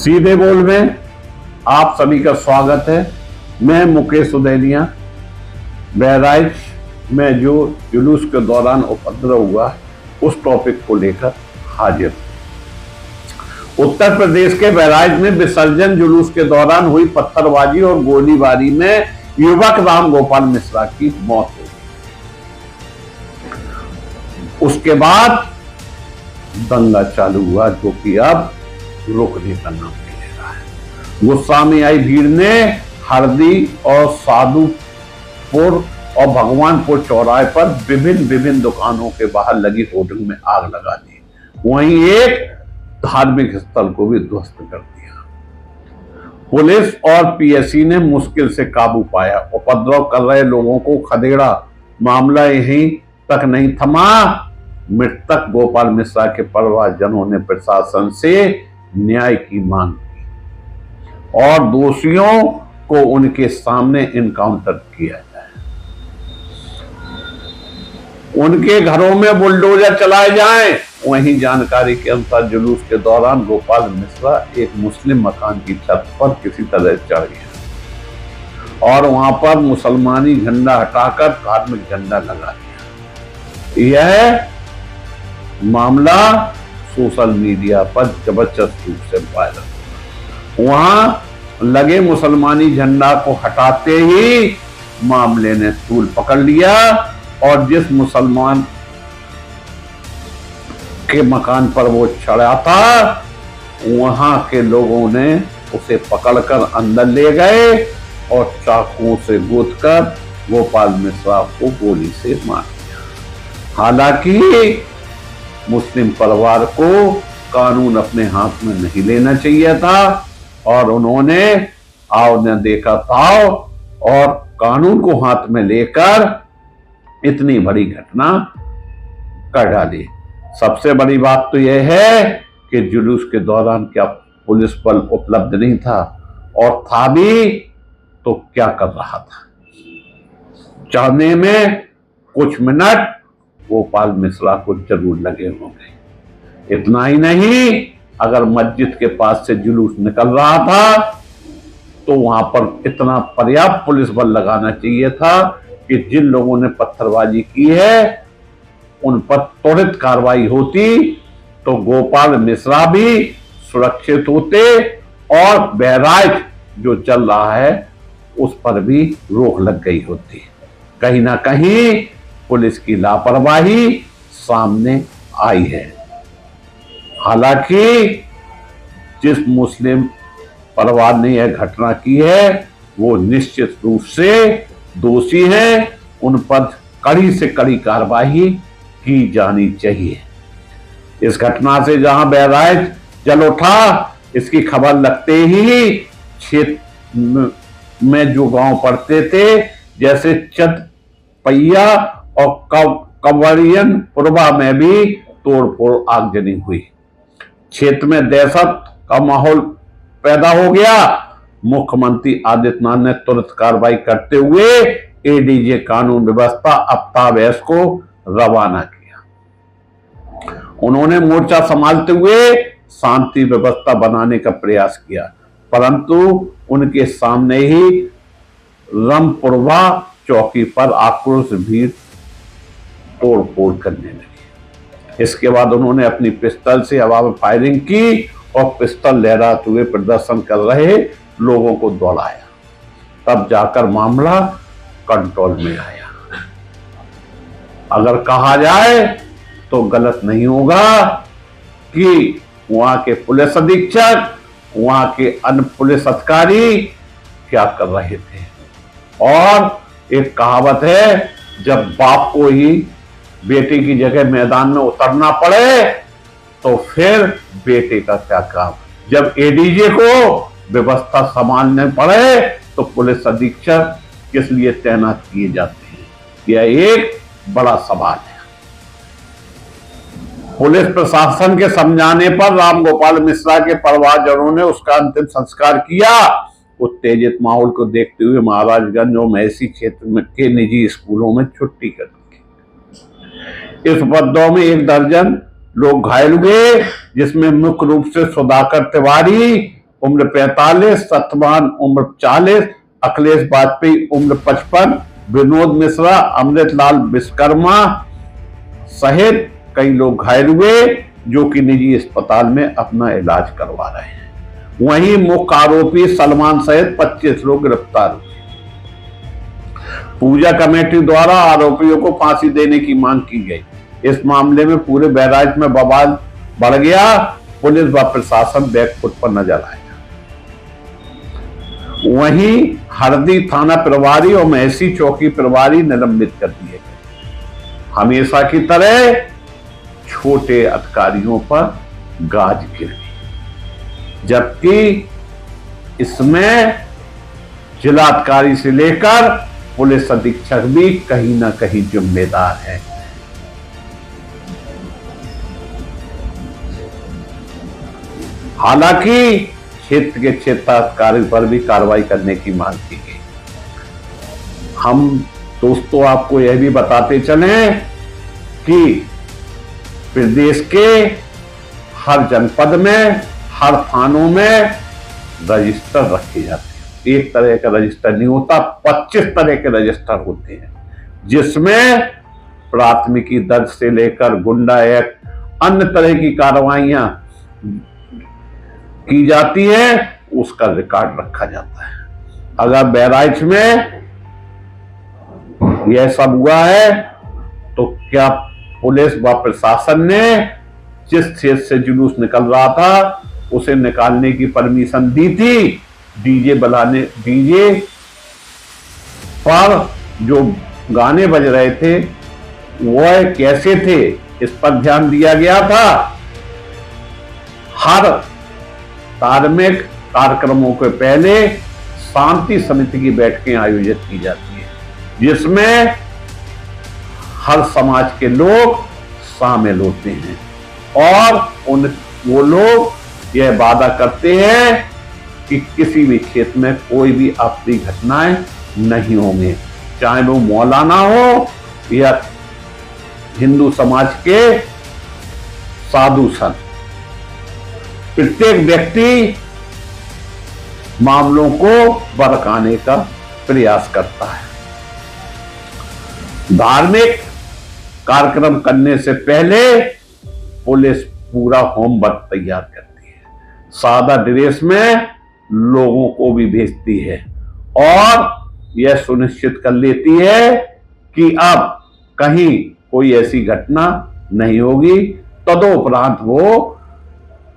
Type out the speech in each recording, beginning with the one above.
सीधे बोल में आप सभी का स्वागत है। मैं मुकेश उदैनिया। बहराइच में जो जुलूस के दौरान उपद्रव हुआ उस टॉपिक को लेकर हाजिर। उत्तर प्रदेश के बहराइच में विसर्जन जुलूस के दौरान हुई पत्थरबाजी और गोलीबारी में युवक राम गोपाल मिश्रा की मौत हो गई। उसके बाद दंगा चालू हुआ जो कि अब रोकने का नाम नहीं ले रहा है। गुस्सा में आई भीड़ ने हरदी और साधुपुर और भगवानपुर चौराहे पर विभिन्न दुकानों के बाहर लगी होर्डिंग में आग लगा दी। वहीं एक धार्मिक स्थल को भी ध्वस्त कर दिया। पुलिस और पीएससी ने मुश्किल से काबू पाया। उपद्रव कर रहे लोगों को खदेड़ा। मामला यहीं तक नहीं थमा। मृतक गोपाल मिश्रा के परिवारजनों ने प्रशासन से न्याय की मांग की और दोषियों को उनके सामने इनकाउंटर किया जाए। उनके घरों में बुलडोजर चलाए जाएं। वहीं जानकारी के अनुसार जुलूस के दौरान गोपाल मिश्रा एक मुस्लिम मकान की छत पर किसी तरह चढ़ गया और वहां पर मुसलमानी झंडा हटाकर धार्मिक झंडा लगा दिया। यह मामला सोशल मीडिया पर जबरदस्त रूप से वायरल। वहां लगे मुसलमानी झंडा को हटाते ही मामले ने तूल पकड़ लिया और जिस मुसलमान के मकान पर वो चढ़ा था वहां के लोगों ने उसे पकड़कर अंदर ले गए और चाकुओं से गोदकर गोपाल मिश्रा को गोली से मार दिया। हालांकि मुस्लिम परिवार को कानून अपने हाथ में नहीं लेना चाहिए था और उन्होंने आओ न देखा ताओ और कानून को हाथ में लेकर इतनी बड़ी घटना कर डाली। सबसे बड़ी बात तो यह है कि जुलूस के दौरान क्या पुलिस बल उपलब्ध नहीं था और था भी तो क्या कर रहा था। चाहने में कुछ मिनट गोपाल मिश्रा को जरूर लगे होंगे। इतना ही नहीं, अगर मस्जिद के पास से जुलूस निकल रहा था तो वहां पर इतना पर्याप्त पुलिस बल लगाना चाहिए था कि जिन लोगों ने पत्थरबाजी की है उन पर त्वरित कार्रवाई होती तो गोपाल मिश्रा भी सुरक्षित होते और बहराइच जो चल रहा है उस पर भी रोक लग गई होती। कहीं ना कहीं पुलिस की लापरवाही सामने आई है। हालांकि जिस मुस्लिम परिवार ने यह घटना की है वो निश्चित रूप से दोषी हैं। उन पर कड़ी से कड़ी कार्रवाई की जानी चाहिए। इस घटना से जहां बहराइच जल उठा, इसकी खबर लगते ही क्षेत्र में जो गांव पड़ते थे जैसे चतपैया और कंवरियन पुरबा में भी तोड़फोड़ आगजनी हुई। क्षेत्र में दहशत का माहौल पैदा हो गया। मुख्यमंत्री आदित्यनाथ ने तुरंत कार्रवाई करते हुए एडीजे कानून व्यवस्था अमिताभ बैस को रवाना किया। उन्होंने मोर्चा संभालते हुए शांति व्यवस्था बनाने का प्रयास किया, परंतु उनके सामने ही रामपुरवा चौकी पर आक्रोश भीड़ तोड़फोड़ करने लगी। इसके बाद उन्होंने अपनी पिस्टल से हवा में फायरिंग की और पिस्टल लहराते हुए प्रदर्शन कर रहे लोगों को दौड़ाया। तब जाकर मामला कंट्रोल में आया। अगर कहा जाए तो गलत नहीं होगा कि वहां के पुलिस अधीक्षक, वहां के अन्य पुलिस अधिकारी क्या कर रहे थे। और एक कहावत है, जब बाप को ही बेटे की जगह मैदान में उतरना पड़े तो फिर बेटे का क्या काम। जब एडीजे को व्यवस्था संभालने पड़े तो पुलिस अधीक्षक किस लिए तैनात किए जाते हैं, यह एक बड़ा सवाल है। पुलिस प्रशासन के समझाने पर राम गोपाल मिश्रा के परिवारजनों ने उसका अंतिम संस्कार किया। उत्तेजित माहौल को देखते हुए महाराजगंज और महसी क्षेत्र में के निजी स्कूलों में छुट्टी कर दी। इस उपद्रव में 1 दर्जन लोग घायल हुए, जिसमें मुख्य रूप से सुधाकर तिवारी उम्र 45, सत्यवान उम्र 40, अखिलेश वाजपेयी उम्र 55, विनोद मिश्रा, अमृतलाल विश्वकर्मा सहित कई लोग घायल हुए जो कि निजी अस्पताल में अपना इलाज करवा रहे हैं। वहीं मुख्य आरोपी सलमान सहित 25 लोग गिरफ्तार हुए। पूजा कमेटी द्वारा आरोपियों को फांसी देने की मांग की गई। इस मामले में पूरे बहराइच में बवाल बढ़ गया। पुलिस व प्रशासन बैकफुट पर नजर आया। वहीं हरदी थाना प्रभारी और महसी चौकी प्रभारी निलंबित कर दिए गए। हमेशा की तरह छोटे अधिकारियों पर गाज गिर गई, जबकि इसमें जिलाधिकारी से लेकर पुलिस अधीक्षक भी कहीं ना कहीं जिम्मेदार है। हालांकि क्षेत्र के क्षेत्राधिकारी पर भी कार्रवाई करने की मांग की गई। हम दोस्तों आपको यह भी बताते चलें कि प्रदेश के हर जनपद में, हर थानों में रजिस्टर रखे जाते हैं। एक तरह का रजिस्टर नहीं होता, 25 तरह के रजिस्टर होते हैं, जिसमें प्राथमिकी दर्ज से लेकर गुंडा एक्ट, अन्य तरह की कार्रवाइयां की जाती है, उसका रिकॉर्ड रखा जाता है। अगर बहराइच में यह सब हुआ है तो क्या पुलिस व प्रशासन ने जिस क्षेत्र से जुलूस निकल रहा था उसे निकालने की परमिशन दी थी? डीजे पर जो गाने बज रहे थे वह कैसे थे, इस पर ध्यान दिया गया था। हर धार्मिक कार्यक्रमों के पहले शांति समिति की बैठकें आयोजित की जाती है, जिसमें हर समाज के लोग शामिल होते हैं और वो लोग यह वादा करते हैं कि किसी भी क्षेत्र में कोई भी अप्रिय घटनाएं नहीं होंगे, चाहे वो मौलाना हो या हिंदू समाज के साधु संत। प्रत्येक व्यक्ति मामलों को भड़काने का प्रयास करता है। धार्मिक कार्यक्रम करने से पहले पुलिस पूरा होमवर्क तैयार करती है, सादा ड्रेस में लोगों को भी भेजती है और यह सुनिश्चित कर लेती है कि अब कहीं कोई ऐसी घटना नहीं होगी। तदोपरांत वो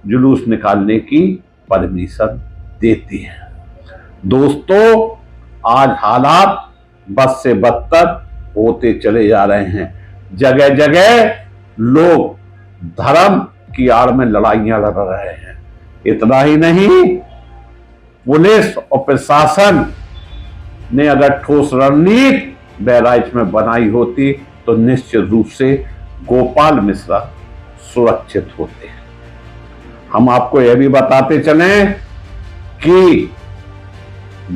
जुलूस निकालने की परमिशन देती है। दोस्तों, आज हालात बद से बदतर होते चले जा रहे हैं। जगह जगह लोग धर्म की आड़ में लड़ाइयां लड़ रहे हैं। इतना ही नहीं, पुलिस और प्रशासन ने अगर ठोस रणनीति बहराइच में बनाई होती तो निश्चित रूप से गोपाल मिश्रा सुरक्षित होते हैं। हम आपको यह भी बताते चलें कि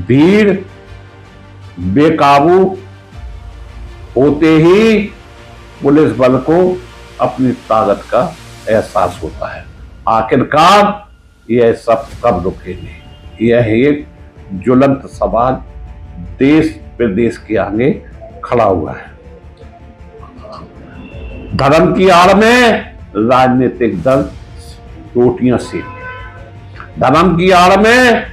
भीड़ बेकाबू होते ही पुलिस बल को अपनी ताकत का एहसास होता है। आखिरकार यह सब कब रुकेंगे? यह एक ज्वलंत सवाल देश प्रदेश के आगे खड़ा हुआ है। धर्म की आड़ में राजनीतिक दल रोटियां सेक, धर्म की आड़ में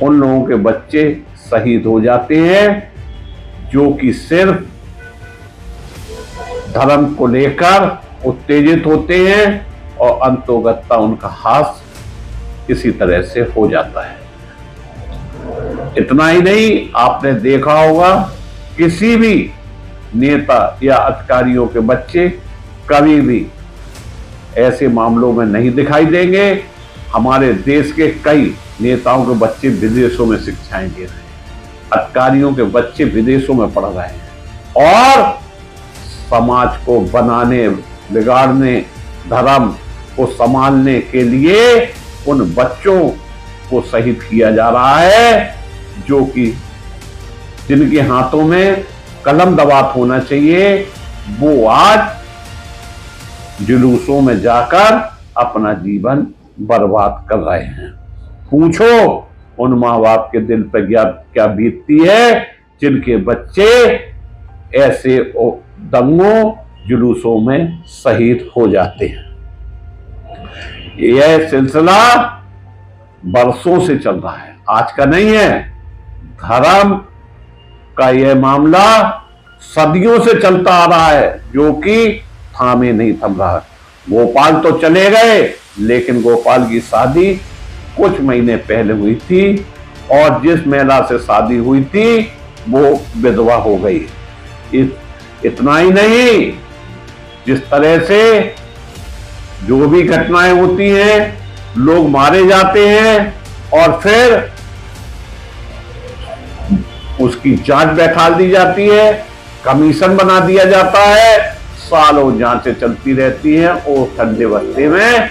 उन लोगों के बच्चे शहीद हो जाते हैं जो कि सिर्फ धर्म को लेकर उत्तेजित होते हैं और अंतोगत्ता उनका हास इसी तरह से हो जाता है। इतना ही नहीं, आपने देखा होगा किसी भी नेता या अधिकारियों के बच्चे कभी भी ऐसे मामलों में नहीं दिखाई देंगे। हमारे देश के कई नेताओं के बच्चे विदेशों में शिक्षाएं दे रहे हैं, अधिकारियों के बच्चे विदेशों में पढ़ रहे हैं और समाज को बनाने, बिगाड़ने, धर्म को संभालने के लिए उन बच्चों को शहीद किया जा रहा है जो कि जिनके हाथों में कलम दबात होना चाहिए, वो आज जुलूसों में जाकर अपना जीवन बर्बाद कर रहे हैं। पूछो उन माँ बाप के दिल पर क्या बीतती है जिनके बच्चे ऐसे दंगों जुलूसों में शहीद हो जाते हैं। यह सिलसिला बरसों से चल रहा है, आज का नहीं है। धर्म का यह मामला सदियों से चलता आ रहा है, जो कि थामे नहीं थम रहा। गोपाल तो चले गए, लेकिन गोपाल की शादी कुछ महीने पहले हुई थी, और जिस महिला से शादी हुई थी वो विधवा हो गई। इतना ही नहीं, जिस तरह से जो भी घटनाएं होती हैं, लोग मारे जाते हैं और फिर उसकी जांच बैठा दी जाती है, कमीशन बना दिया जाता है, सालों जांचें चलती रहती हैं और ठंडे बस्ते में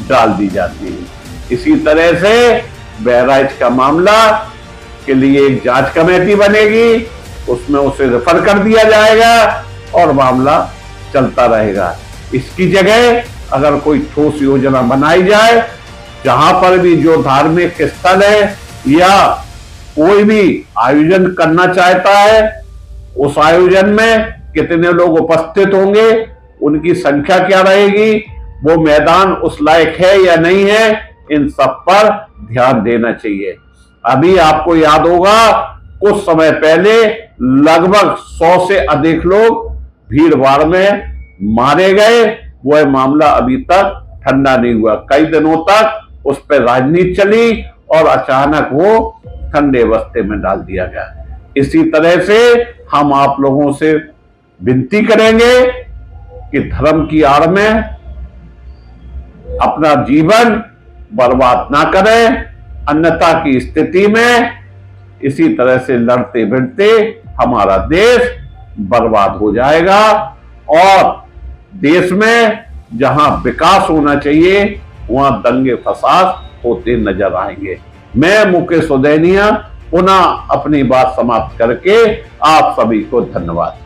डाल दी जाती है। इसी तरह से बहराइच का मामला के लिए एक जांच कमेटी बनेगी, उसमें उसे रेफर कर दिया जाएगा और मामला चलता रहेगा। इसकी जगह अगर कोई ठोस योजना बनाई जाए, जहां पर भी जो धार्मिक स्थल है या कोई भी आयोजन करना चाहता है, उस आयोजन में कितने लोग उपस्थित होंगे, उनकी संख्या क्या रहेगी, वो मैदान उस लायक है या नहीं है, इन सब पर ध्यान देना चाहिए। अभी आपको याद होगा, कुछ समय पहले लगभग 100 से अधिक लोग भीड़ भाड़ में मारे गए। वह मामला अभी तक ठंडा नहीं हुआ। कई दिनों तक उस पर राजनीति चली और अचानक वो ठंडे बस्ते में डाल दिया गया। इसी तरह से हम आप लोगों से विनती करेंगे कि धर्म की आड़ में अपना जीवन बर्बाद ना करें, अन्यथा की स्थिति में इसी तरह से लड़ते भिड़ते हमारा देश बर्बाद हो जाएगा और देश में जहां विकास होना चाहिए वहां दंगे फसाद होते नजर आएंगे। मैं मुकेश उदैनिया पुनः अपनी बात समाप्त करके आप सभी को धन्यवाद।